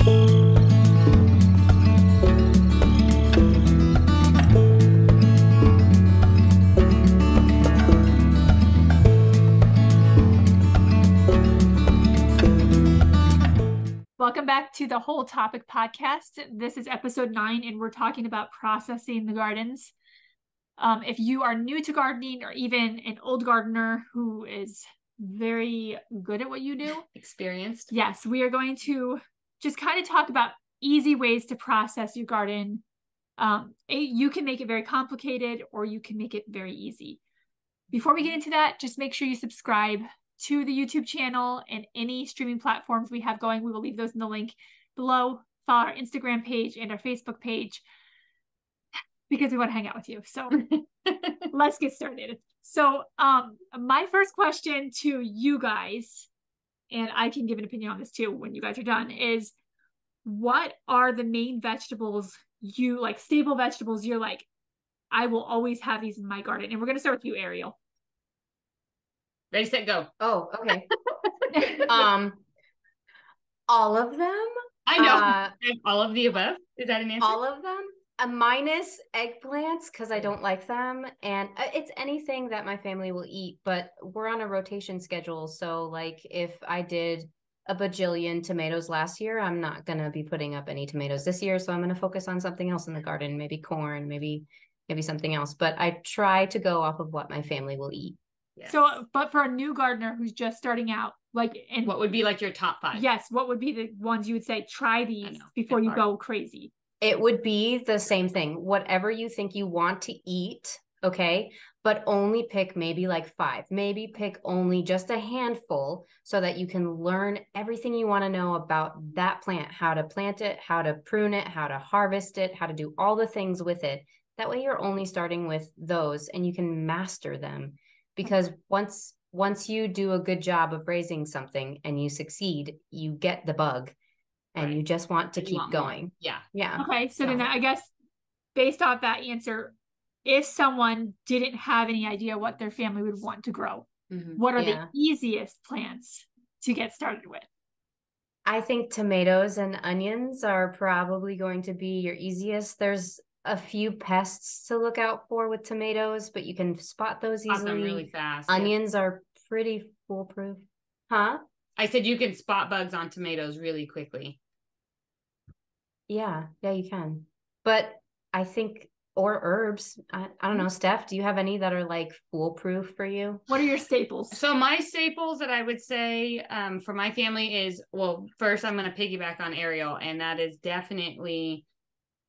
Welcome back to the Whole Topic podcast. This is episode 9, and we're talking about processing the gardens. If you are new to gardening or even an old gardener who is very good at what you do, experienced, yes, we are going to just kind of talk about easy ways to process your garden. You can make it very complicated or you can make it very easy. Before we get into that, just make sure you subscribe to the YouTube channel and any streaming platforms we have going. We will leave those in the link below. Follow our Instagram page and our Facebook page because we want to hang out with you. So let's get started. So my first question to you guys, and I can give an opinion on this too when you guys are done, is what are the main vegetables you like, staple vegetables you're like, I will always have these in my garden? And we're going to start with you, Ariel. Ready, set, go. Oh, okay. All of them. I know. All of the above. Is that an answer? All of them. Minus eggplants because I don't like them, and it's anything that my family will eat. But we're on a rotation schedule, so like if I did a bajillion tomatoes last year, I'm not gonna be putting up any tomatoes this year. So I'm gonna focus on something else in the garden, maybe corn, maybe something else. But I try to go off of what my family will eat. Yes. So, but for a new gardener who's just starting out, like, and what would be like your top 5? Yes. What would be the ones you would say, try these before you go crazy? It would be the same thing. Whatever you think you want to eat, okay, but only pick maybe like 5. Maybe pick only just a handful so that you can learn everything you want to know about that plant, how to plant it, how to prune it, how to harvest it, how to do all the things with it. That way you're only starting with those and you can master them. Because once you do a good job of raising something and you succeed, you get the bug and you just want to keep going. Yeah. Yeah. Okay. So then I guess based off that answer, if someone didn't have any idea what their family would want to grow, what are the easiest plants to get started with? I think tomatoes and onions are probably going to be your easiest. There's a few pests to look out for with tomatoes, but you can spot those easily. Them really fast. Onions are pretty foolproof. Huh? I said you can spot bugs on tomatoes really quickly. Yeah, you can. But I think, or herbs. I don't know. Steph, do you have any that are like foolproof for you? What are your staples? So my staples that I would say for my family is, well, first I'm going to piggyback on Ariel, and that is definitely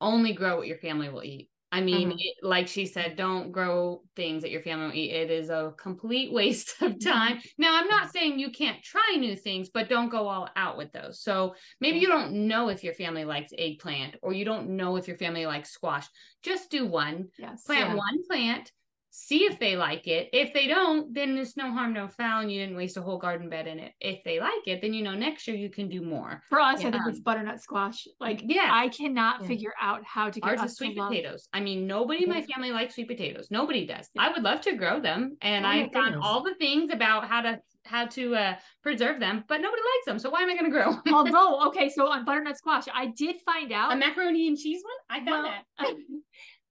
only grow what your family will eat. I mean, like she said, don't grow things that your family will eat. It is a complete waste of time. Now, I'm not saying you can't try new things, but don't go all out with those. So maybe you don't know if your family likes eggplant or you don't know if your family likes squash. Just do one. Yes. Plant one plant. See if they like it. If they don't, then there's no harm, no foul, and you didn't waste a whole garden bed in it. If they like it, then next year you can do more. For us, I think it's butternut squash. Like, I cannot figure out how to get ours is sweet potatoes. I mean, nobody in my family likes sweet potatoes. Nobody does. I would love to grow them, and I've done all the things about how to preserve them, but nobody likes them. So why am I going to grow? Although, okay, so on butternut squash, I did find out a macaroni and cheese one. I found that.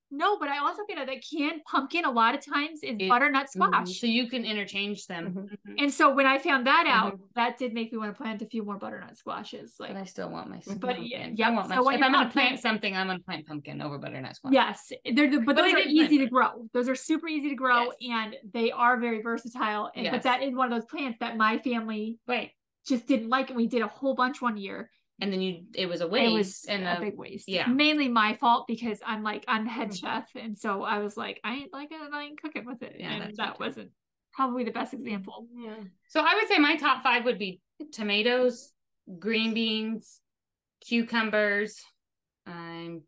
No, but I also found out that canned pumpkin a lot of times is butternut squash. So you can interchange them. And so when I found that out, that did make me want to plant a few more butternut squashes. Like, but I still want my but pumpkin. Yeah, I want so if I'm going to plant something, I'm going to plant pumpkin over butternut squash. Yes, but those are easy to grow. Those are super easy to grow, and they are very versatile. And but that is one of those plants that my family just didn't like, and we did a whole bunch one year. And then it was a waste. It was a big waste. Yeah. Mainly my fault because I'm the head chef. And so I was like, I ain't cooking with it. Yeah, and that wasn't probably the best example. Yeah. So I would say my top 5 would be tomatoes, green beans, cucumbers. I'm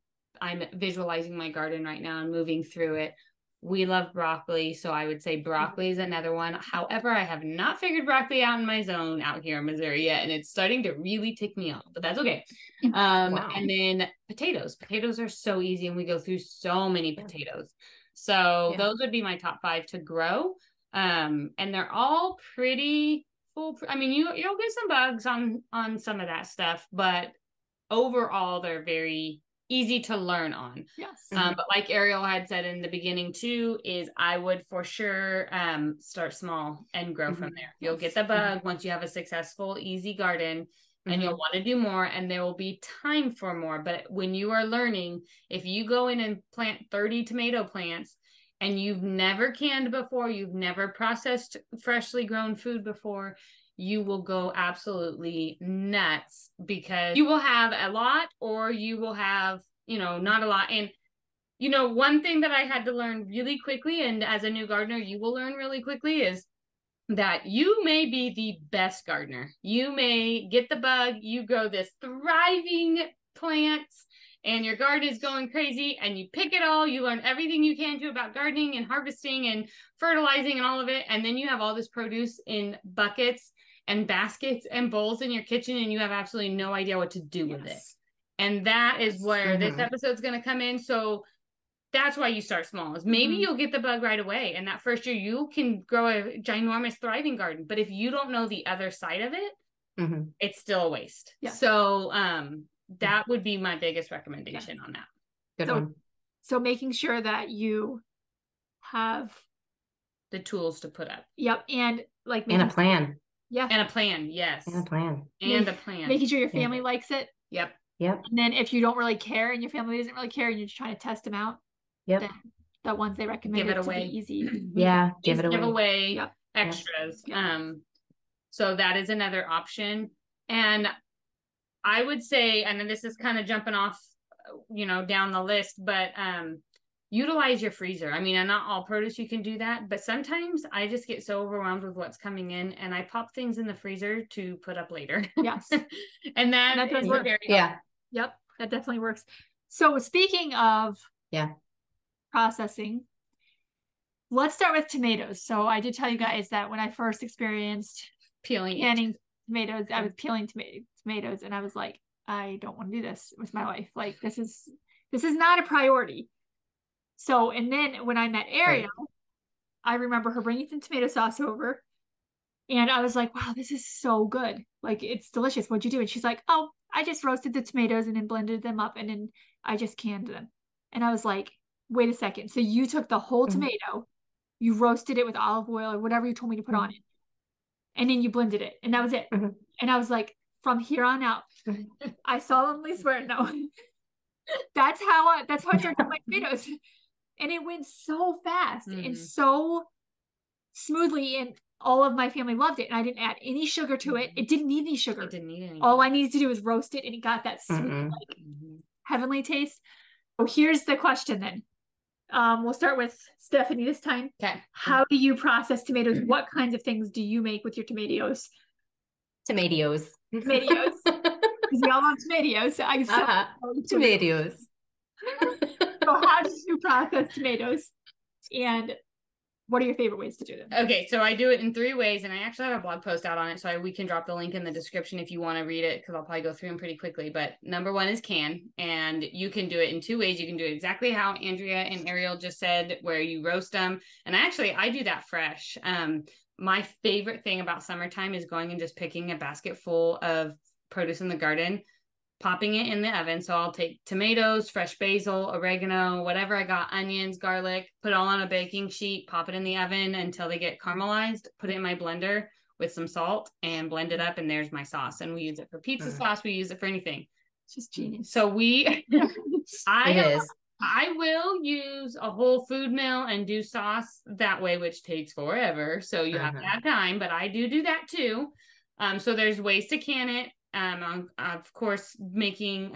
visualizing my garden right now and moving through it. We love broccoli, so I would say broccoli is another one. However, I have not figured broccoli out in my zone out here in Missouri yet, and it's starting to really tick me off, but that's okay. And then potatoes. Potatoes are so easy, and we go through so many potatoes. So those would be my top 5 to grow. And they're all pretty full. I mean, you'll get some bugs on some of that stuff, but overall, they're very easy to learn on. Yes. But like Ariel had said in the beginning too, is I would for sure start small and grow from there. You'll get the bug once you have a successful, easy garden, and you'll want to do more, and there will be time for more. But when you are learning, if you go in and plant 30 tomato plants and you've never canned before, you've never processed freshly grown food before, you will go absolutely nuts, because you will have a lot or you will have, not a lot. And, one thing that I had to learn really quickly, and as a new gardener, you will learn really quickly, is that you may be the best gardener. You may get the bug, you grow this thriving plants, and your garden is going crazy, and you pick it all, you learn everything you can do about gardening and harvesting and fertilizing and all of it, and then you have all this produce in buckets and baskets and bowls in your kitchen, and you have absolutely no idea what to do with it. And that is where this episode's going to come in. So that's why you start small, is maybe you'll get the bug right away, and that first year you can grow a ginormous thriving garden. But if you don't know the other side of it, it's still a waste. Yeah. So that would be my biggest recommendation on that. Good one. So making sure that you have the tools to put up. Yep. And and a plan. Yeah. And a plan. Yes. And a plan. And a plan. Making sure your family likes it. Yep. Yep. And then if you don't really care and your family doesn't really care and you're just trying to test them out, then the ones they recommend give it away. To be easy. Yeah. Give away extras. Yep. So that is another option. And I would say, and then this is kind of jumping off, down the list, but utilize your freezer. I mean, and not all produce you can do that, but sometimes I just get so overwhelmed with what's coming in, and I pop things in the freezer to put up later. Yes. And that does work. Yep. That definitely works. So speaking of processing, let's start with tomatoes. So I did tell you guys that when I first experienced canning tomatoes, I was peeling tomatoes, and I was like, I don't want to do this with my life. Like, this is not a priority. So, and then when I met Ariel, I remember her bringing some tomato sauce over, and I was like, wow, this is so good. Like, it's delicious. What'd you do? And she's like, oh, I just roasted the tomatoes and then blended them up, and then I just canned them. And I was like, wait a second. So you took the whole tomato, you roasted it with olive oil or whatever you told me to put on it, and then you blended it, and that was it. And I was like, from here on out, I solemnly swear, no. That's how I started with my tomatoes. And it went so fast and so smoothly, and all of my family loved it. And I didn't add any sugar to it. It didn't need any sugar. It didn't need anything. All I needed to do was roast it, and it got that sweet, heavenly taste. So here's the question then. We'll start with Stephanie this time. Okay. How do you process tomatoes? What kinds of things do you make with your tomatoes? Tomatoes. Tomatoes. Because we all love tomatoes. Tomatoes. So how do you process tomatoes? And what are your favorite ways to do them? Okay, so I do it in 3 ways, and I actually have a blog post out on it, so we can drop the link in the description if you want to read it, because I'll probably go through them pretty quickly. But number 1 is can, and you can do it in 2 ways. You can do it exactly how Andrea and Ariel just said, where you roast them. And I do that fresh. My favorite thing about summertime is going and just picking a basket full of produce in the garden, popping it in the oven. So I'll take tomatoes, fresh basil, oregano, whatever I got, onions, garlic, put it all on a baking sheet, pop it in the oven until they get caramelized, put it in my blender with some salt and blend it up. And there's my sauce. And we use it for pizza sauce. We use it for anything. It's just genius. So it is. I will use a whole food mill and do sauce that way, which takes forever. So you have to have time, but I do that too. So there's ways to can it. Of course, making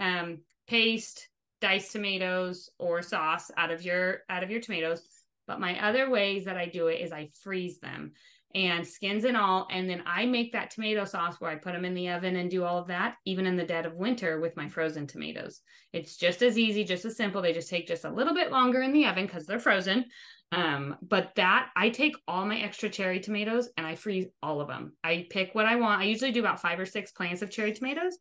paste, diced tomatoes, or sauce out of your tomatoes. But my other ways that I do it is I freeze them, and skins and all, and then I make that tomato sauce where I put them in the oven and do all of that, even in the dead of winter with my frozen tomatoes. It's just as easy, just as simple. They just take just a little bit longer in the oven because they're frozen. But that, I take all my extra cherry tomatoes and I freeze all of them. I pick what I want. I usually do about 5 or 6 plants of cherry tomatoes,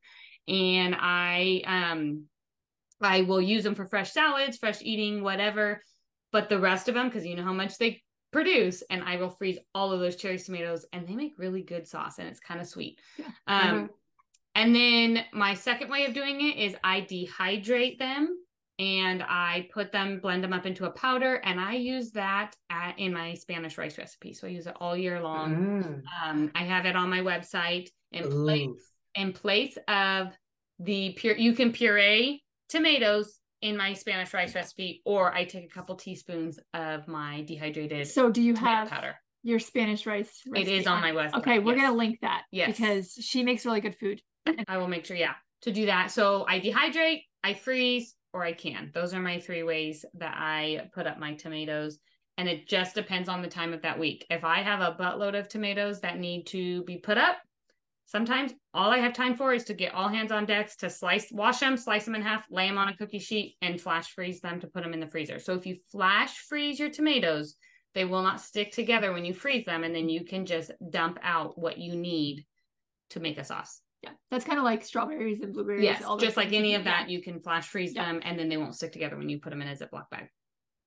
and I will use them for fresh salads, fresh eating, whatever. But the rest of them, because you know how much they produce, and I will freeze all of those cherry tomatoes, and they make really good sauce, and it's kind of sweet. And then my second way of doing it is I dehydrate them and I blend them up into a powder, and I use that in my Spanish rice recipe. So I use it all year long. I have it on my website in place of you can puree tomatoes in my Spanish rice recipe, or I take a couple teaspoons of my dehydrated So do you have powder. Your Spanish rice recipe? It is on my website. Okay, we're going to link that. Yes. Because she makes really good food. I will make sure, to do that. So I dehydrate, I freeze, or I can. Those are my 3 ways that I put up my tomatoes. And it just depends on the time of that week. If I have a buttload of tomatoes that need to be put up, sometimes all I have time for is to get all hands on decks to wash them, slice them in half, lay them on a cookie sheet, and flash freeze them to put them in the freezer. So if you flash freeze your tomatoes, they will not stick together when you freeze them, and then you can just dump out what you need to make a sauce. Yeah, that's kind of like strawberries and blueberries. Yes, just like any of that, you can flash freeze them, and then they won't stick together when you put them in a Ziploc bag.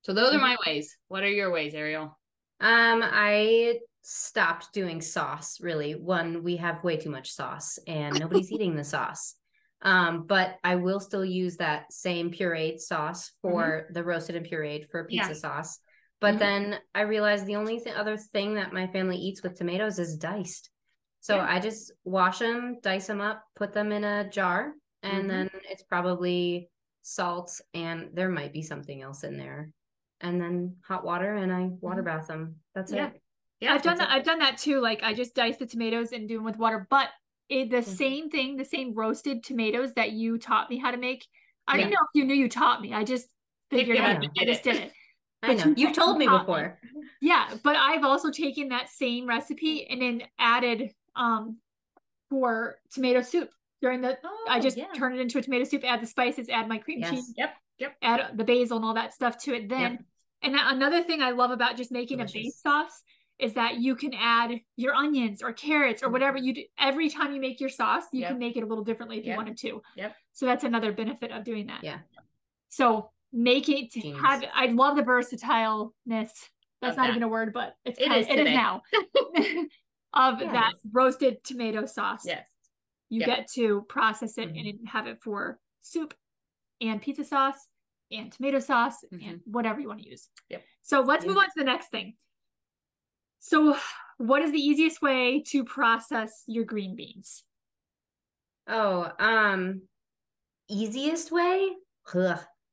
So those are my ways. What are your ways, Ariel? I stopped doing sauce, really. One, we have way too much sauce, and nobody's eating the sauce. But I will still use that same pureed sauce for the roasted and pureed for pizza sauce. But then I realized the only other thing that my family eats with tomatoes is diced. So I just wash them, dice them up, put them in a jar, and then it's probably salt, and there might be something else in there. And then hot water, and I water bath them. That's it. Yeah, I've done that. I've done that too. Like I just dice the tomatoes and do them with water. But the same thing, the same roasted tomatoes that you taught me how to make. I didn't know if you knew you taught me. I just figured out. I just did it. I know. You've told me before. Yeah, but I've also taken that same recipe and then added for tomato soup during the. I just turn it into a tomato soup. Add the spices. Add my cream cheese. Yep. Add the basil and all that stuff to it. Then, and another thing I love about just making a base sauce is that you can add your onions or carrots or whatever you do. Every time you make your sauce, you can make it a little differently if you wanted to. So that's another benefit of doing that. So make it have. I love the versatileness. That's not even a word, but it is now. Of that roasted tomato sauce. Yes. You get to process it and have it for soup and pizza sauce and tomato sauce and whatever you want to use. So let's move on to the next thing. So what is the easiest way to process your green beans? Easiest way?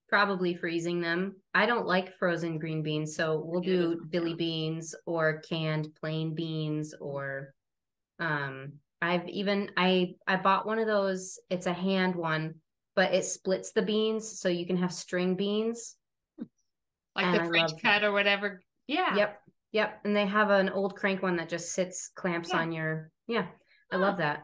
Probably freezing them. I don't like frozen green beans, so we'll do Billy beans or canned plain beans, or I bought one of those. It's a hand one, but it splits the beans so you can have string beans. Like the French cut or whatever. Yeah. Yep. And they have an old crank one that just clamps on your, I love that.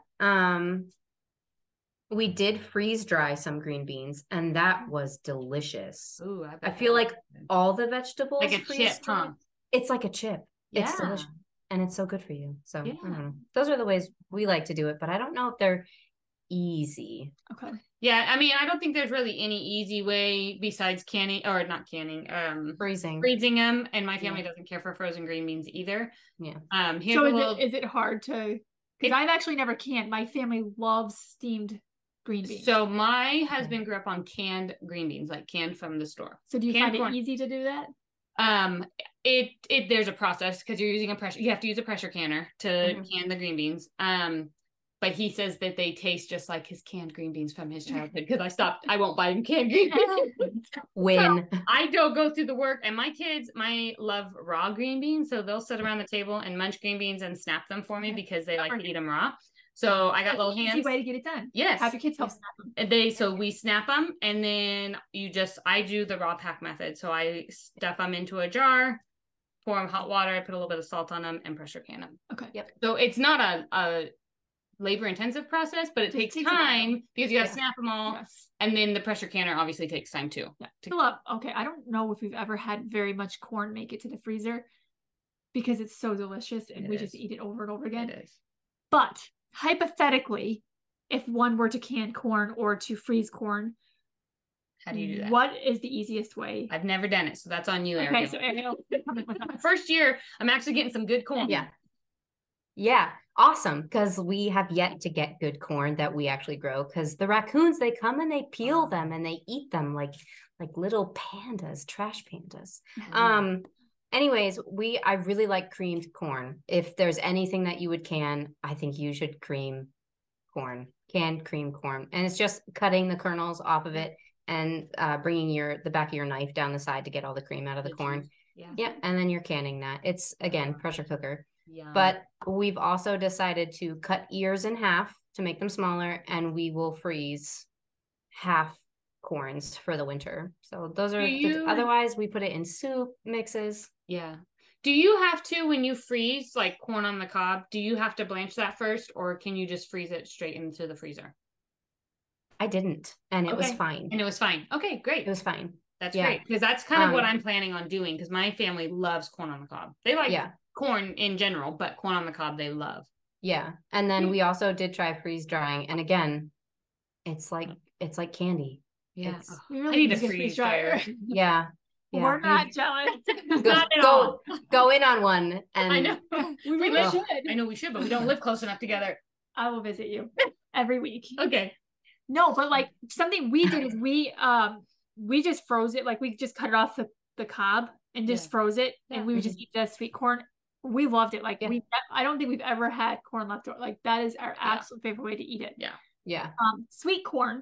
We did freeze dry some green beans, and that was delicious. Ooh, I feel like all the vegetables like a chip, huh? It's like a chip. It's delicious, and it's so good for you. So I don't know. Those are the ways we like to do it, but I don't know if they're easy. Okay. Yeah, I mean, I don't think there's really any easy way besides freezing them. And my family doesn't care for frozen green beans either. Yeah. So is it hard to? Because I've actually never canned. My family loves steamed green beans. So my husband grew up on canned green beans, like canned from the store. So do you find it easy to do that? There's a process because you have to use a pressure canner to can the green beans. But he says that they taste just like his canned green beans from his childhood, because I won't buy him canned green beans. So I don't go through the work, and my kids love raw green beans, so they'll sit around the table and munch green beans and snap them for me because they like to eat them raw. So I got little hands. Easy way to get it done. Yes. Have your kids help snap them. And so we snap them, and then I do the raw pack method. So I stuff them into a jar, pour them hot water, I put a little bit of salt on them, and pressure can them. Okay. Yep. So it's not a labor intensive process, but it takes time because you got to snap them all. Yes. And then the pressure canner obviously takes time too. Yeah. Okay. I don't know if we've ever had very much corn make it to the freezer because it's so delicious and we just eat it over and over again. It is. But hypothetically, if one were to can corn or to freeze corn, how do you do that? What is the easiest way? I've never done it, so that's on you, Ariel. Okay, so Ariel. First year, I'm actually getting some good corn. Yeah. Yeah, awesome. Because we have yet to get good corn that we actually grow. Because the raccoons, they come and they peel them and they eat them like little pandas, trash pandas. Anyways, I really like creamed corn. If there's anything that you would can, I think you should cream corn, canned cream corn, and it's just cutting the kernels off of it and bringing the back of your knife down the side to get all the cream out of the corn. Yeah, and then you're canning that. It's again pressure cooker. But we've also decided to cut ears in half to make them smaller, and we will freeze half corns for the winter. So those are otherwise we put it in soup mixes. Yeah. Do you have to, when you freeze like corn on the cob, do you have to blanch that first, or can you just freeze it straight into the freezer? I didn't, and it was fine. And it was fine. Okay, great. It was fine. That's great, because that's kind of what I'm planning on doing, because my family loves corn on the cob. They like corn in general, but corn on the cob they love. Yeah. And then we also did try freeze drying, and again, it's like candy. Yeah. Really I need a freeze dryer. Yeah. We're not jealous. Not at all. Go in on one. And I know. We really should. I know we should, but we don't live close enough together. I will visit you every week. Okay. No, but like something we did is we just froze it. Like we just cut it off the cob and just froze it, and we would just eat the sweet corn. We loved it. Like I don't think we've ever had corn left over. Like that is our absolute favorite way to eat it. Yeah. Yeah. Sweet corn.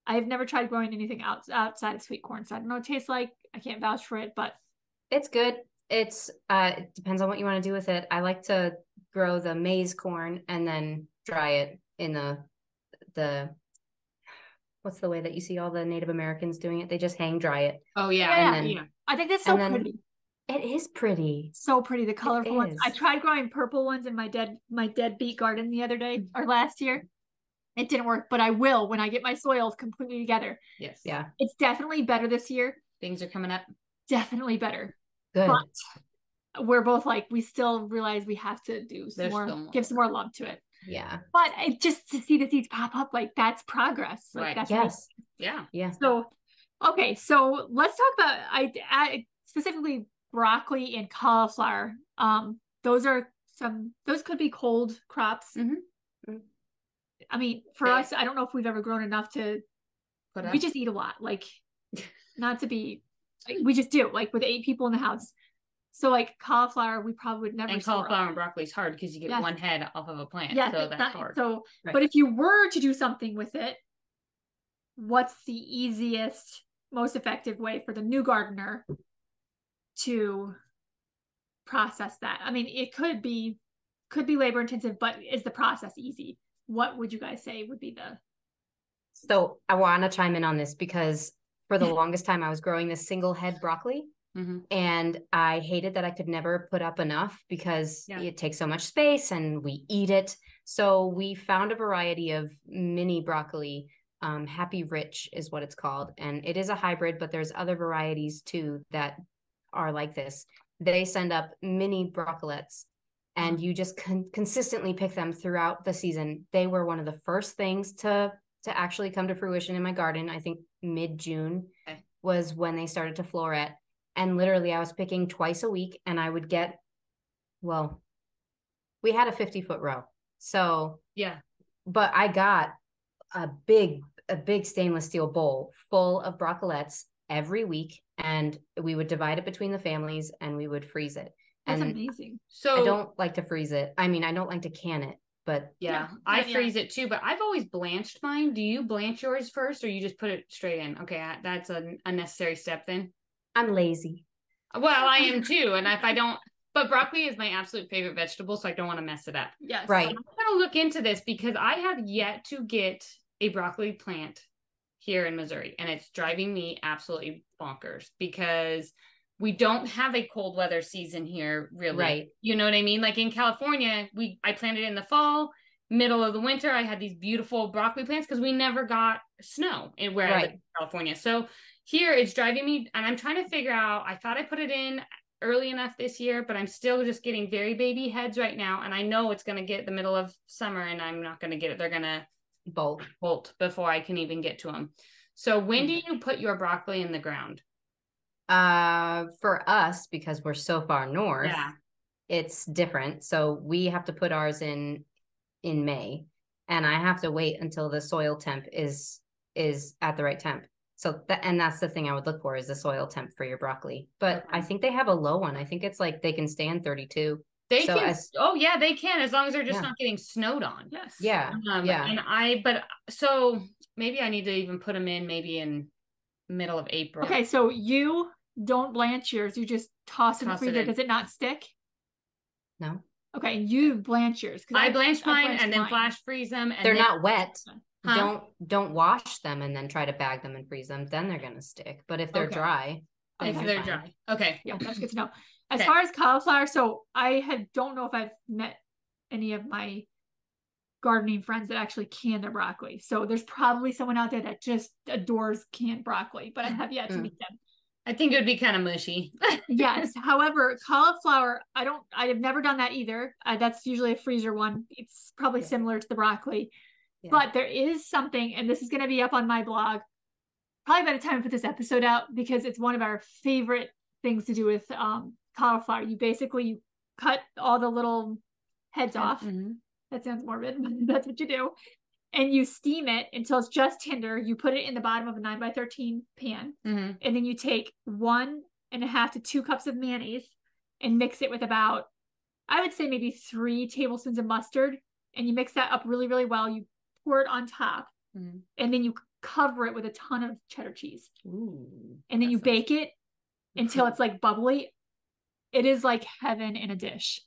I have never tried growing anything outside of sweet corn, so I don't know what it tastes like. I can't vouch for it, but it's good. It depends on what you want to do with it. I like to grow the maize corn and then dry it in the what's the way that you see all the Native Americans doing it? They just hang dry it. Oh yeah. And then, I think that's so pretty. It is pretty. So pretty. The colorful ones. I tried growing purple ones in my deadbeat garden the other day or last year. It didn't work, but I will when I get my soils completely together. Yes. Yeah. It's definitely better this year. Things are coming up. Definitely better. Good. But we're both like, we still realize we have to do some more, give some more love to it. Yeah. But just to see the seeds pop up, like that's progress. Like that's Yeah. So, okay. So let's talk about, I specifically broccoli and cauliflower. Those could be cold crops. Mm-hmm. I mean, for us, I don't know if we've ever grown enough to, we just eat a lot, like not to be, like, we just do, like with 8 people in the house. So like cauliflower, we probably would never. And cauliflower and broccoli is hard because you get one head off of a plant. Yeah, so that's hard. So, but if you were to do something with it, what's the easiest, most effective way for the new gardener to process that? I mean, it could be labor intensive, but is the process easy? What would you guys say would be the? So I want to chime in on this because for the longest time I was growing this single head broccoli. Mm-hmm. And I hated that I could never put up enough because it takes so much space and we eat it. So we found a variety of mini broccoli. Happy Rich is what it's called. And it is a hybrid, but there's other varieties too that are like this. They send up mini broccolettes and you just consistently pick them throughout the season. They were one of the first things to actually come to fruition in my garden. I think mid-June was when they started to floret. And literally I was picking twice a week and I would get, well, we had a 50-foot row. So but I got a big stainless steel bowl full of broccolettes every week. And we would divide it between the families and we would freeze it. That's amazing. So I don't like to freeze it. I mean, I don't like to can it, but I freeze it too, but I've always blanched mine. Do you blanch yours first or you just put it straight in? Okay. That's an unnecessary step then. I'm lazy. Well, I am too. And if I don't, but broccoli is my absolute favorite vegetable, so I don't want to mess it up. Yes. Right. So I'm going to look into this because I have yet to get a broccoli plant here in Missouri. And it's driving me absolutely bonkers because we don't have a cold weather season here, really. Right. You know what I mean? Like in California, I planted in the fall, middle of the winter. I had these beautiful broccoli plants because we never got snow I live in California. So here it's driving me, and I'm trying to figure out, I thought I put it in early enough this year, but I'm still just getting very baby heads right now. And I know it's going to get the middle of summer and I'm not going to get it. They're going to bolt before I can even get to them. So when do you put your broccoli in the ground? For us, because we're so far north, it's different. So we have to put ours in May, and I have to wait until the soil temp is at the right temp. So that's the thing I would look for, is the soil temp for your broccoli. But I think they have a low one. I think it's like they can stand 32. They so can. Oh yeah, they can, as long as they're just Yeah. not getting snowed on. Yes. Yeah. And so maybe I need to even put them in maybe in middle of April. Okay, so you don't blanch yours. You just toss it in the Toss it freezer. in. Does it not stick? No. Okay, you blanch yours. I blanched mine and then flash freeze them. And They're not wet. Huh? Don't wash them and then try to bag them and freeze them. Then they're gonna stick. But if they're Okay. dry, If then they're fine. dry. Okay. Yeah, that's good to know. As Okay. far as cauliflower, so I don't know if I've met any of my gardening friends that actually can their broccoli. So there's probably someone out there that just adores canned broccoli, but I have yet to meet them. I think it would be kind of mushy. Yes. However, cauliflower, I have never done that either. That's usually a freezer one. It's probably similar to the broccoli. Yeah. But there is something, and this is going to be up on my blog probably by the time I put this episode out, because it's one of our favorite things to do with cauliflower. You cut all the little heads off. Mm-hmm. That sounds morbid, but that's what you do. And you steam it until it's just tender. You put it in the bottom of a 9x13 pan. Mm-hmm. And then you take 1.5 to 2 cups of mayonnaise and mix it with about, I would say maybe 3 tablespoons of mustard. And you mix that up really, really well. You pour it on top. Mm-hmm. And then you cover it with a ton of cheddar cheese. Ooh, and then you bake it until it's like bubbly. It is like heaven in a dish.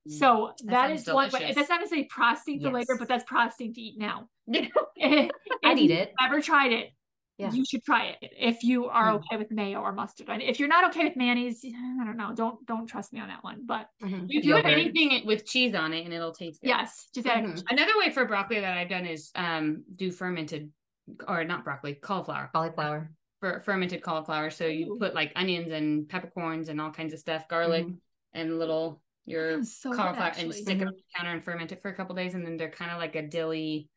So that is one way. That's not to say processing for later, but that's processing to eat now. I'd eat it. Never tried it. Yeah. You should try it if you are okay with mayo or mustard. And if you're not okay with mayonnaise, I don't know. Don't trust me on that one. But you do anything with cheese on it and it'll taste good. Yes. Just another way for broccoli that I've done is do fermented, or not broccoli, cauliflower. For fermented cauliflower. So you put like onions and peppercorns and all kinds of stuff, garlic and little cauliflower, and stick it on the counter and ferment it for a couple days, and then they're kind of like a dilly.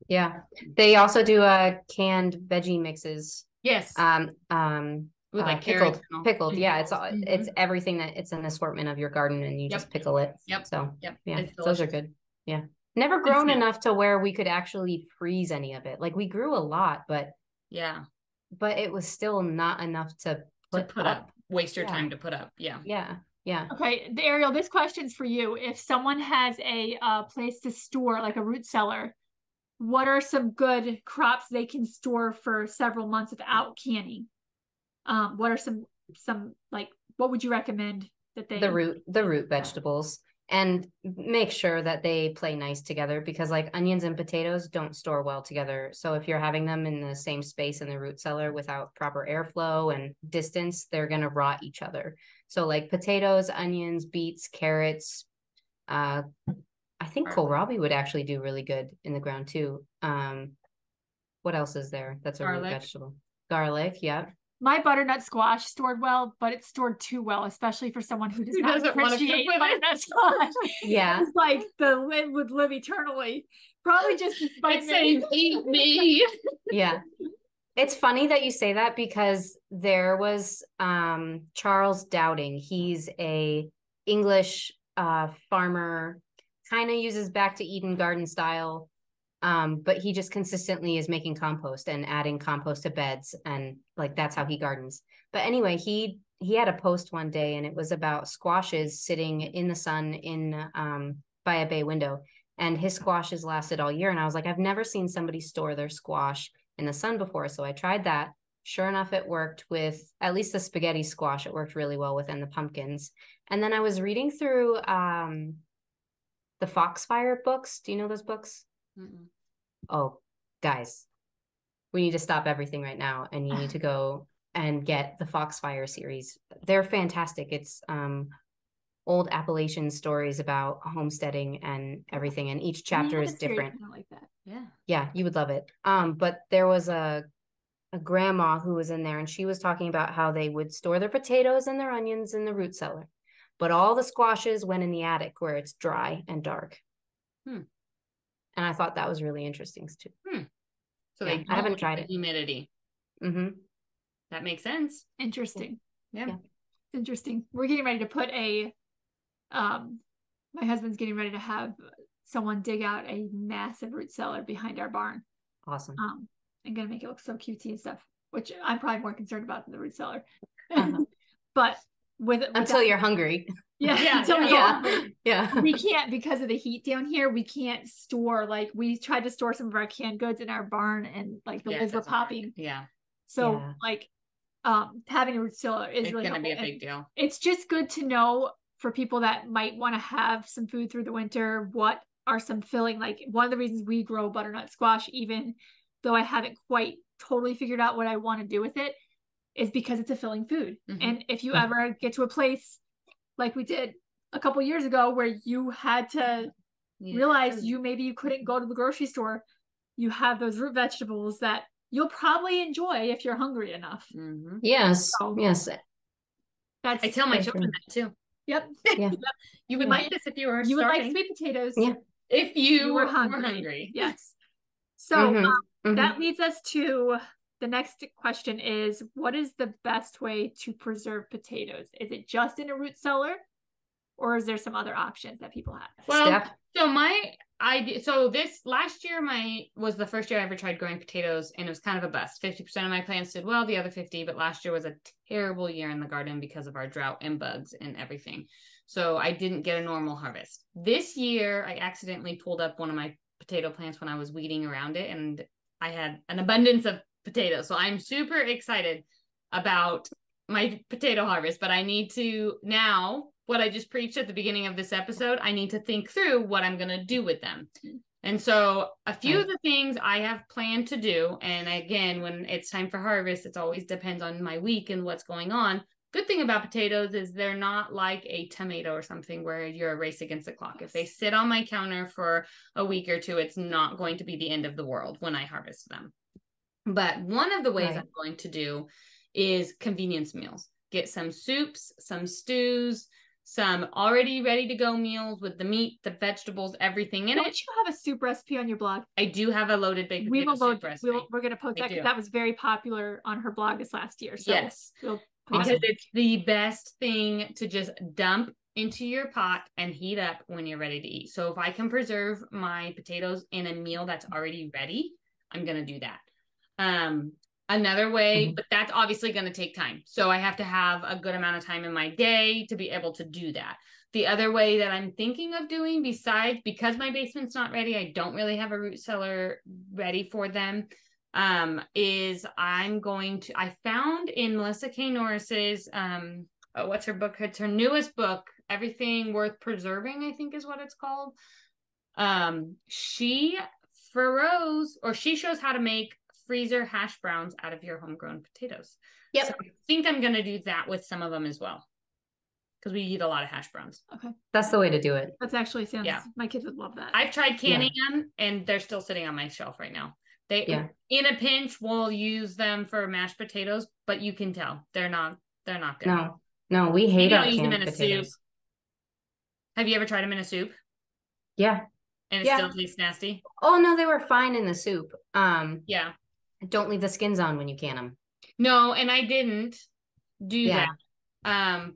Yeah, they also do canned veggie mixes. Yes. With like pickled. Yeah, it's everything that it's an assortment of your garden, and you just pickle it. Yep. So yeah, those are good. Yeah, never grown enough to where we could actually freeze any of it. Like we grew a lot, but it was still not enough to put up. Waste your time to put up. Yeah. Yeah. Okay, Ariel, this question's for you. If someone has a place to store, like a root cellar, what are some good crops they can store for several months without canning? What are some like, what would you recommend that they? The root vegetables, and make sure that they play nice together, because like onions and potatoes don't store well together. So if you're having them in the same space in the root cellar without proper airflow and distance, they're going to rot each other. So like potatoes, onions, beets, carrots, I think kohlrabi would actually do really good in the ground too. What else is there? That's a root vegetable. Garlic. Yeah. My butternut squash stored well, but it's stored too well, especially for someone who does not appreciate butternut squash. Yeah. It's like the lid would live eternally. Probably just despite saying eat me. Yeah. It's funny that you say that, because there was Charles Dowding. He's a English farmer, kind of uses back to Eden garden style, but he just consistently is making compost and adding compost to beds, and like that's how he gardens. But anyway, he had a post one day, and it was about squashes sitting in the sun by a bay window, and his squashes lasted all year. And I was like, I've never seen somebody store their squash in the sun before. So I tried that. Sure enough, it worked with at least the spaghetti squash. It worked really well with, and the pumpkins. And then I was reading through the Foxfire books. Do you know those books? Mm-mm. Oh, guys, we need to stop everything right now, and you need to go and get the Foxfire series. They're fantastic. It's old Appalachian stories about homesteading and everything, and each chapter is different. I like that. Yeah, you would love it. But there was a grandma who was in there, and she was talking about how they would store their potatoes and their onions in the root cellar, but all the squashes went in the attic where it's dry and dark. And I thought that was really interesting too. So I haven't tried it. Humidity. That makes sense. Interesting. Yeah. It's interesting. We're getting ready to put a my husband's getting ready to have someone dig out a massive root cellar behind our barn. Awesome. I'm gonna make it look so cutesy and stuff, which I'm probably more concerned about than the root cellar. Uh-huh. But until you're hungry. We can't, because of the heat down here, we can't store, like, we tried to store some of our canned goods in our barn and like the lids were popping. So like having a root cellar is really gonna be a big deal. It's just good to know for people that might want to have some food through the winter, what are some filling, like one of the reasons we grow butternut squash, even though I haven't quite totally figured out what I want to do with it, is because it's a filling food. And if you ever get to a place like we did a couple years ago where you had to realize maybe you couldn't go to the grocery store, you have those root vegetables that you'll probably enjoy if you're hungry enough. Yes. Yes. I tell my children that too. Yep. Yeah. You would like this if you were You would like sweet potatoes. Yeah. If you were hungry. Yes. So that leads us to the next question is, what is the best way to preserve potatoes? Is it just in a root cellar, or is there some other options that people have? Well, so my idea, so this last year was the first year I ever tried growing potatoes, and it was kind of a bust. 50% of my plants did well, the other 50, but last year was a terrible year in the garden because of our drought and bugs and everything. So I didn't get a normal harvest. This year, I accidentally pulled up one of my potato plants when I was weeding around it, and I had an abundance of potatoes. So I'm super excited about my potato harvest, but I need to now, what I just preached at the beginning of this episode, I need to think through what I'm going to do with them. And so a few of the things I have planned to do, and again, when it's time for harvest, it always depends on my week and what's going on. Good thing about potatoes is they're not like a tomato or something where you're a race against the clock. If they sit on my counter for a week or two, it's not going to be the end of the world when I harvest them. But one of the ways I'm going to do is convenience meals. Get some soups, some stews, some already ready to go meals with the meat, the vegetables, everything in it. Don't you have a soup recipe on your blog? I do have a loaded baked potato soup recipe. We're going to post that because that was very popular on her blog this last year. So yes, because it's the best thing to just dump into your pot and heat up when you're ready to eat. So if I can preserve my potatoes in a meal that's already ready, I'm going to do that. Another way, but that's obviously going to take time. So I have to have a good amount of time in my day to be able to do that. The other way that I'm thinking of doing, besides, because my basement's not ready, I don't really have a root cellar ready for them, is I found in Melissa K. Norris's, what's her book? It's her newest book, Everything Worth Preserving, I think is what it's called. She shows how to make freezer hash browns out of your homegrown potatoes. Yep. So I think I'm going to do that with some of them as well, because we eat a lot of hash browns. Okay. That's the way to do it. That's actually sounds, my kids would love that. I've tried canning them and they're still sitting on my shelf right now. In a pinch, we'll use them for mashed potatoes, but you can tell they're not good. No, we hate our use them canned in a potatoes. soup. Have you ever tried them in a soup? Yeah. And it still tastes nasty? Oh, no, they were fine in the soup. Yeah. Don't leave the skins on when you can them. No, and I didn't do that.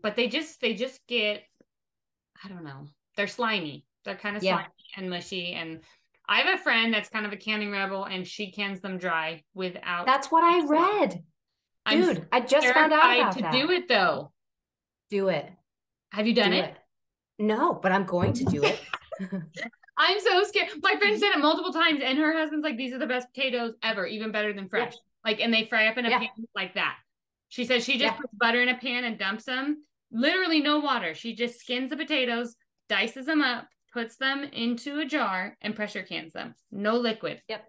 But they just get, I don't know. They're slimy. They're kind of slimy and mushy. And I have a friend that's kind of a canning rebel, and she cans them dry without. That's what I read. Dude, I just found out about that. Do it though. Do it. Have you done it? No, but I'm going to do it. I'm so scared. My friend said it multiple times, and her husband's like, these are the best potatoes ever, even better than fresh. Like, and they fry up in a pan like that. She says she just puts butter in a pan and dumps them. Literally no water. She just skins the potatoes, dices them up, puts them into a jar, and pressure cans them. No liquid. Yep.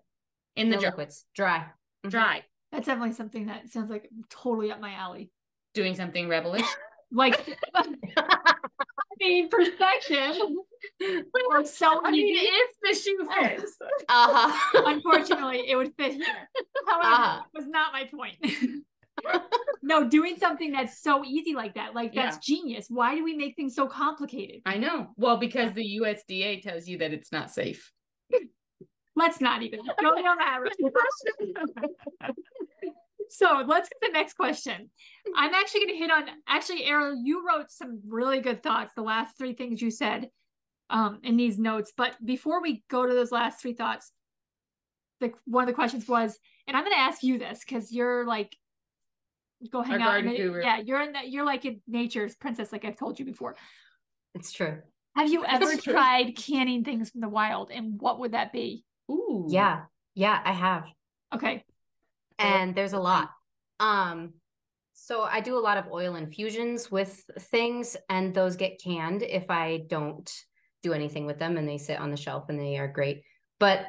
In the jar. Liquids. Dry. Dry. That's definitely something that sounds like totally up my alley. Doing something rebellish. Like, I mean, perspective. Or so if the shoe fits. Unfortunately, it would fit here. However, that was not my point. No, doing something that's so easy like that, that's genius. Why do we make things so complicated? I know. Well, because the USDA tells you that it's not safe. Let's not even go down that road. So let's get the next question. I'm actually going to hit on, actually, Ariel, you wrote some really good thoughts, the last three things you said in these notes. But before we go to those last three thoughts, one of the questions was, and I'm going to ask you this because you're like, go hang out. Yeah, you're like a nature's princess, like I've told you before. It's true. Have you ever tried canning things from the wild, and what would that be? Ooh. Yeah, I have. Okay. And there's a lot. So I do a lot of oil infusions with things, and those get canned if I don't do anything with them, and they sit on the shelf and they are great. But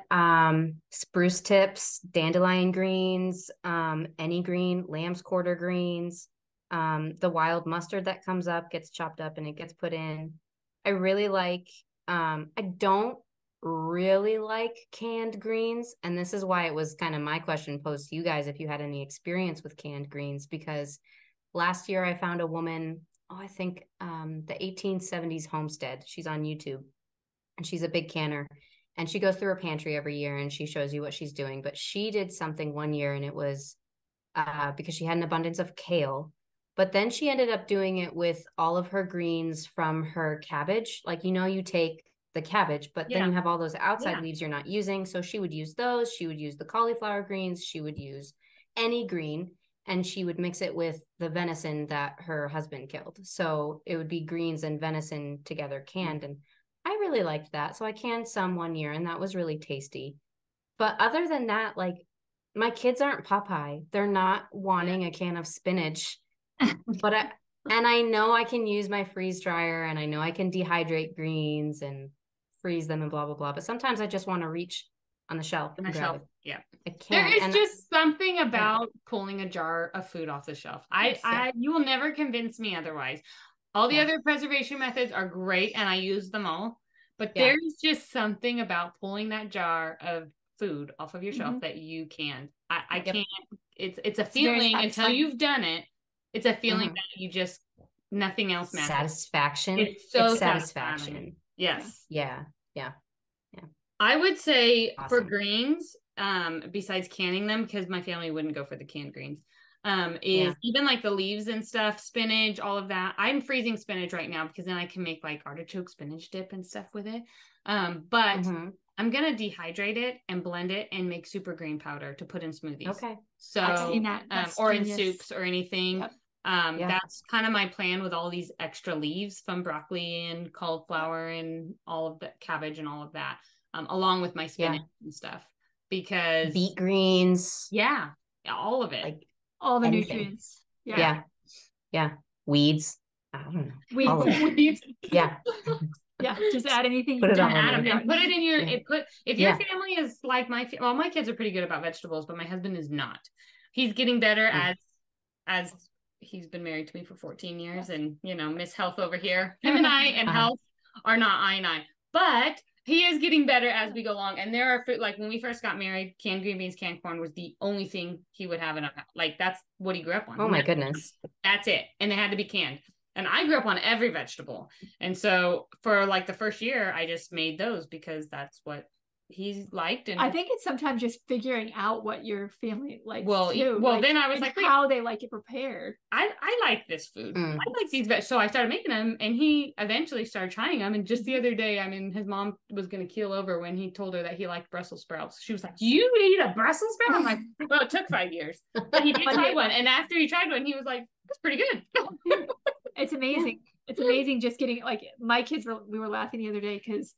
spruce tips, dandelion greens, any green, lamb's quarter greens, the wild mustard that comes up gets chopped up and it gets put in. I really like, I don't really like canned greens. And this is why it was kind of my question posed to you guys, if you had any experience with canned greens, because last year I found a woman, I think the 1870s homestead. She's on YouTube and she's a big canner. And she goes through her pantry every year and she shows you what she's doing. But she did something one year, and it was because she had an abundance of kale. But then she ended up doing it with all of her greens from her cabbage. Like, you take the cabbage, but then you have all those outside leaves you're not using. So she would use those. She would use the cauliflower greens. She would use any green, and she would mix it with the venison that her husband killed. So it would be greens and venison together canned. And I really liked that. So I canned some one year, and that was really tasty. But other than that, like, my kids aren't Popeye. They're not wanting a can of spinach. But I know I can use my freeze dryer, and I know I can dehydrate greens and freeze them and blah, blah, blah. But sometimes I just want to reach on the shelf. Yeah. I can't. There is just something about pulling a jar of food off the shelf. You will never convince me otherwise. All the other preservation methods are great, and I use them all. But there's just something about pulling that jar of food off of your shelf that you can. I can't. It's a feeling until you've done it. It's a feeling that you just, nothing else matters. Satisfaction. It's so satisfaction. Yes. Yeah. I would say for greens, besides canning them, because my family wouldn't go for the canned greens, even like the leaves and stuff, spinach, all of that. I'm freezing spinach right now because then I can make like artichoke spinach dip and stuff with it. But I'm going to dehydrate it and blend it and make super green powder to put in smoothies. Okay. So, I've seen that. Or in soups or anything. Yep. That's kind of my plan with all these extra leaves from broccoli and cauliflower and all of the cabbage and all of that, along with my spinach and stuff, because beet greens. Yeah. All of it. Like all the anything. Nutrients. Yeah. Weeds. I don't know. Weeds. Yeah. Yeah, just add anything. Put it on add them and put it in your. If your Yeah. family is like my kids are pretty good about vegetables, but my husband is not. He's getting better as he's been married to me for 14 years, and Miss Health over here. Him and I and health are not I and I, but he is getting better as we go along. And there are food, like when we first got married, canned green beans, canned corn was the only thing he would have in our house. Like that's what he grew up on. Oh my goodness. That's it, and they had to be canned. And I grew up on every vegetable. And so for like the first year, I just made those because that's what he liked. And I think it's sometimes just figuring out what your family likes. Then I was like, how they like it prepared. I like this food. I like these vegetables. So I started making them, and he eventually started trying them. And just the other day, his mom was going to keel over when he told her that he liked Brussels sprouts. She was like, "You eat a Brussels sprout?" I'm like, well, it took 5 years. But he did try one. And after he tried one, he was like, that's pretty good. It's amazing. It's amazing just getting, like, my kids we were laughing the other day because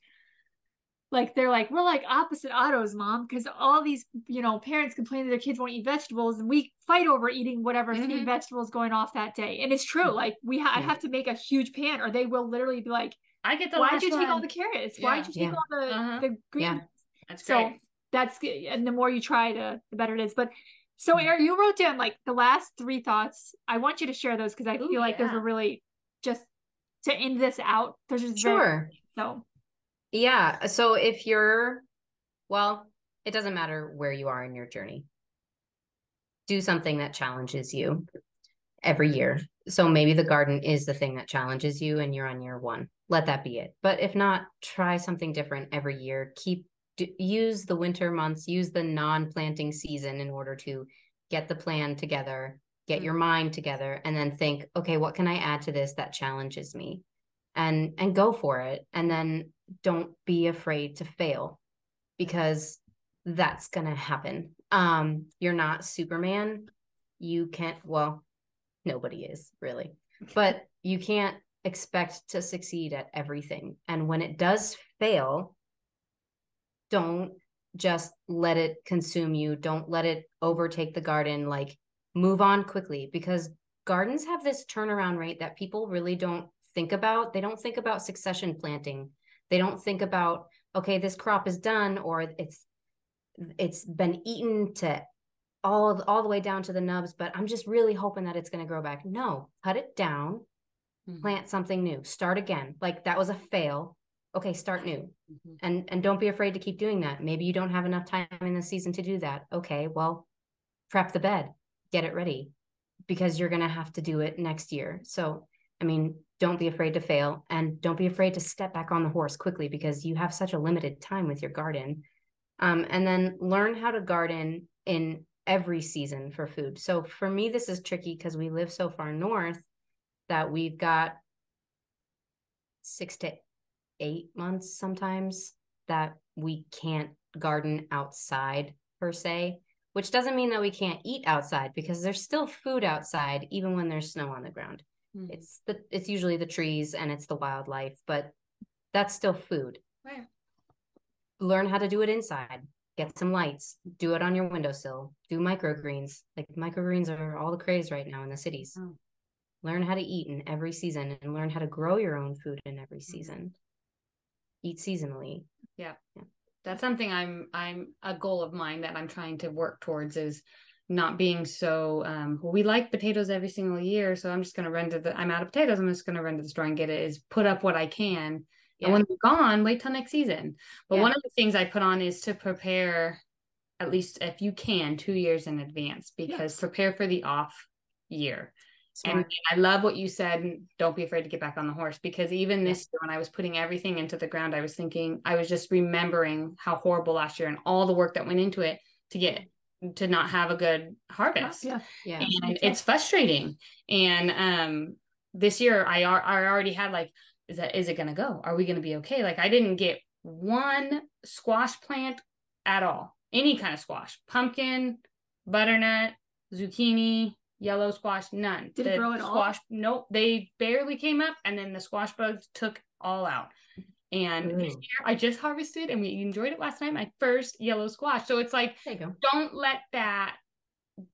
like they're like, we're like opposite autos, Mom, because all these parents complain that their kids won't eat vegetables, and we fight over eating whatever same vegetables going off that day. And it's true. Like I have to make a huge pan, or they will literally be like, I get the why'd you take all the carrots? Why'd you take all the greens? Yeah. That's great. So that's good. And the more you try, the better it is. But so Erin, you wrote down like the last 3 thoughts. I want you to share those because I feel like those are really just to end this out. Those are just sure. So yeah. So if it doesn't matter where you are in your journey. Do something that challenges you every year. So maybe the garden is the thing that challenges you and you're on year 1. Let that be it. But if not, try something different every year. Use the winter months, use the non-planting season in order to get the plan together get your mind together, and then think, okay, what can I add to this that challenges me? And go for it. And then don't be afraid to fail, because that's going to happen. You're not Superman. You can't, well, nobody is really, but you can't expect to succeed at everything. And when it does fail, don't just let it consume you. Don't let it overtake the garden. Like, move on quickly, because gardens have this turnaround rate that people really don't think about. They don't think about succession planting. They don't think about, okay, this crop is done, or it's been eaten to all the way down to the nubs, but I'm just really hoping that it's going to grow back. No, cut it down, plant something new, start again. Like, that was a fail. Okay, start new. And don't be afraid to keep doing that. Maybe you don't have enough time in the season to do that. Okay, well, prep the bed, get it ready, because you're going to have to do it next year. So, I mean, don't be afraid to fail, and don't be afraid to step back on the horse quickly, because you have such a limited time with your garden. And then learn how to garden in every season for food. So for me, this is tricky because we live so far north that we've got 6 to 8 months sometimes that we can't garden outside per se, which doesn't mean that we can't eat outside, because there's still food outside even when there's snow on the ground. It's usually the trees and it's the wildlife, but that's still food. Right. Learn how to do it inside. Get some lights, do it on your windowsill, do microgreens. Like, microgreens are all the craze right now in the cities. Learn how to eat in every season, and learn how to grow your own food in every season. Eat seasonally. Yeah. That's something I'm a goal of mine that I'm trying to work towards, is not being so well, we like potatoes every single year, so I'm just going to run to I'm out of potatoes, I'm just going to run to the store and get it. Is put up what I can. And when they're gone, wait till next season. But one of the things I put on is to prepare, at least if you can, 2 years in advance, because prepare for the off year. Smart. And I love what you said. Don't be afraid to get back on the horse, because even this year, when I was putting everything into the ground, I was thinking, I was just remembering how horrible last year and all the work that went into it to not have a good harvest. Yeah. And it's frustrating. And this year I already had like, is it going to go? Are we going to be okay? Like, I didn't get one squash plant at all. Any kind of squash, pumpkin, butternut, zucchini, yellow squash, none. Did it grow at all? Squash, nope. They barely came up, and then the squash bugs took all out. And this year I just harvested, and we enjoyed it last night, my first yellow squash. So it's like, don't let that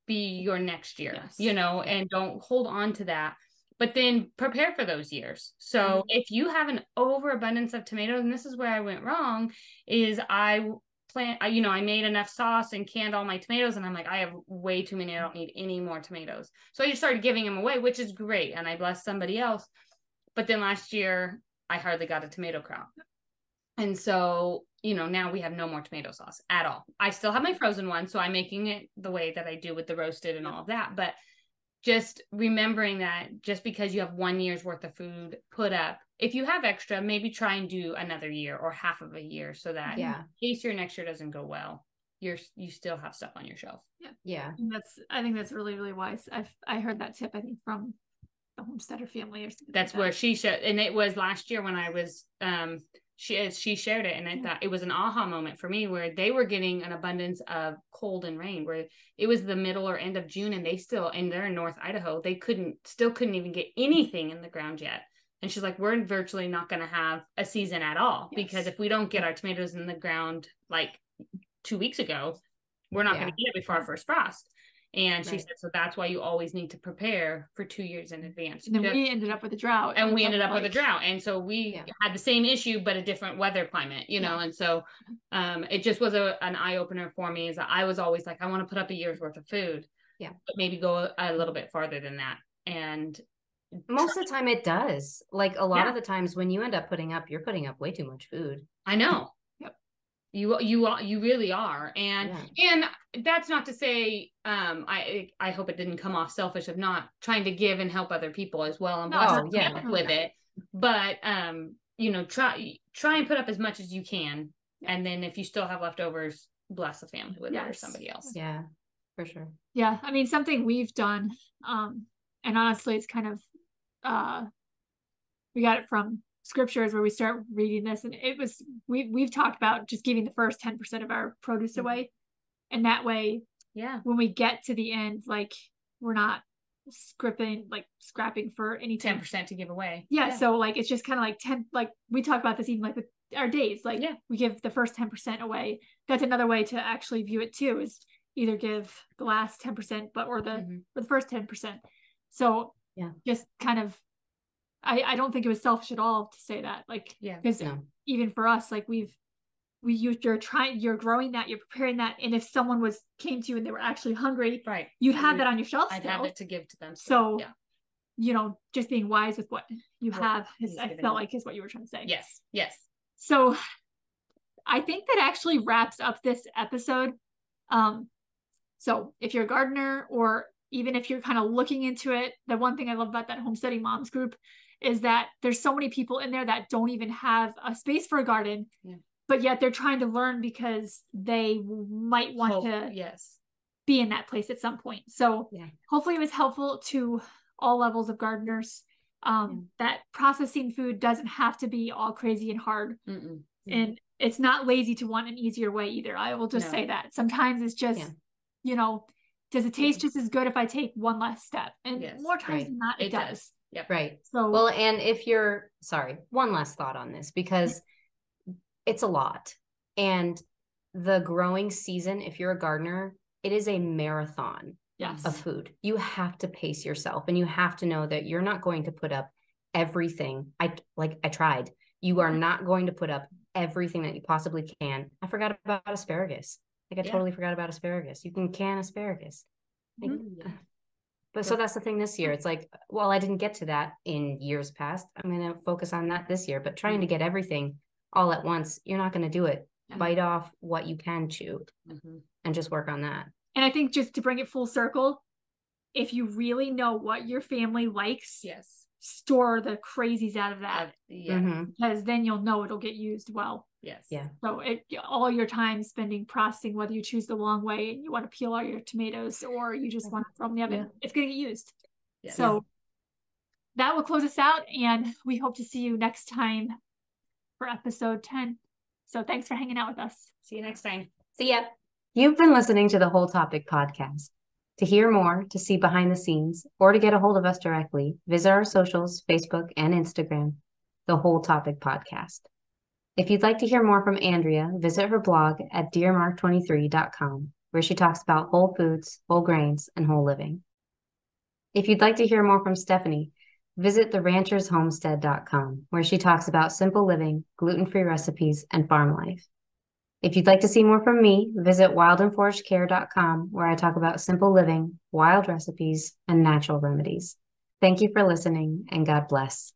be your next year, and don't hold on to that. But then prepare for those years. So if you have an overabundance of tomatoes, and this is where I went wrong, is I made enough sauce and canned all my tomatoes, and I'm like, I have way too many. I don't need any more tomatoes. So I just started giving them away, which is great. And I blessed somebody else. But then last year, I hardly got a tomato crop. And so, now we have no more tomato sauce at all. I still have my frozen one, so I'm making it the way that I do with the roasted and all of that. But just remembering that just because you have 1 year's worth of food put up, if you have extra, maybe try and do another year or half of a year, so that in case your next year doesn't go well, you still have stuff on your shelf. Yeah. I think that's really, really wise. I heard that tip, I think, from the homesteader family or something. That's like where she shared, and it was last year when I was she shared it, and I thought it was an aha moment for me, where they were getting an abundance of cold and rain, where it was the middle or end of June, and they're in North Idaho, they couldn't even get anything in the ground yet. And she's like, we're virtually not going to have a season at all, because if we don't get our tomatoes in the ground like 2 weeks ago, we're not going to get it before our first frost. And she said, so that's why you always need to prepare for 2 years in advance. And then we ended up with a drought. And we ended up with a drought. And so we had the same issue, but a different weather climate, And so it just was an eye opener for me, is that I was always like, I want to put up a year's worth of food. Yeah. But maybe go a little bit farther than that. And most of the time it does. Like, a lot of the times when you end up you're putting up way too much food. I know. You really are. And that's not to say I hope it didn't come off selfish of not trying to give and help other people as well, and with it. But try and put up as much as you can, and then if you still have leftovers, bless the family with it or somebody else. For sure. Yeah. I mean, something we've done, and honestly, it's kind of, we got it from scriptures where we start reading this, and it was, we've talked about just giving the first 10% of our produce away. And that way, when we get to the end, like we're not scrapping for any 10% to give away. Yeah. So like, it's just kind of like 10, like we talk about this even like with our days, like we give the first 10% away. That's another way to actually view it too, is either give the last 10%, or the first 10%. So just kind of, I don't think it was selfish at all to say that, like, because even for us, like you're growing that, you're preparing that. And if someone came to you and they were actually hungry, you'd have that on your shelf. I'd have it to give to them. So just being wise with what you have I felt like is what you were trying to say. Yes. So I think that actually wraps up this episode. So if you're a gardener, or even if you're kind of looking into it, the one thing I love about that Homesteading Moms group is that there's so many people in there that don't even have a space for a garden, but yet they're trying to learn because they might want to be in that place at some point. So hopefully it was helpful to all levels of gardeners. That processing food doesn't have to be all crazy and hard. And it's not lazy to want an easier way either. I will just say that sometimes it's just, does it taste just as good if I take one less step? And more times than not, it does. Yep. Right. So, well, and if you're one last thought on this, because it's a lot, and the growing season, if you're a gardener, it is a marathon of food. You have to pace yourself, and you have to know that you're not going to put up everything. I tried. You are not going to put up everything that you possibly can. I forgot about asparagus. I totally forgot about asparagus. You can can asparagus. But so that's the thing this year. It's like, well, I didn't get to that in years past. I'm going to focus on that this year, but trying to get everything all at once, you're not going to do it. Bite off what you can chew and just work on that. And I think just to bring it full circle, if you really know what your family likes, store the crazies out of that. Because then you'll know it'll get used well. So all your time spending processing, whether you choose the long way and you want to peel all your tomatoes, or you just want to throw them in the oven, it's going to get used. So that will close us out, and we hope to see you next time for episode 10. So thanks for hanging out with us. See you next time. See ya. You've been listening to the Whole Topic Podcast. To hear more, to see behind the scenes, or to get a hold of us directly, visit our socials, Facebook and Instagram, The Whole Topic Podcast. If you'd like to hear more from Andrea, visit her blog at dearmark23.com, where she talks about whole foods, whole grains, and whole living. If you'd like to hear more from Stephanie, visit theranchershomestead.com, where she talks about simple living, gluten-free recipes, and farm life. If you'd like to see more from me, visit wildandforagedcare.com, where I talk about simple living, wild recipes, and natural remedies. Thank you for listening, and God bless.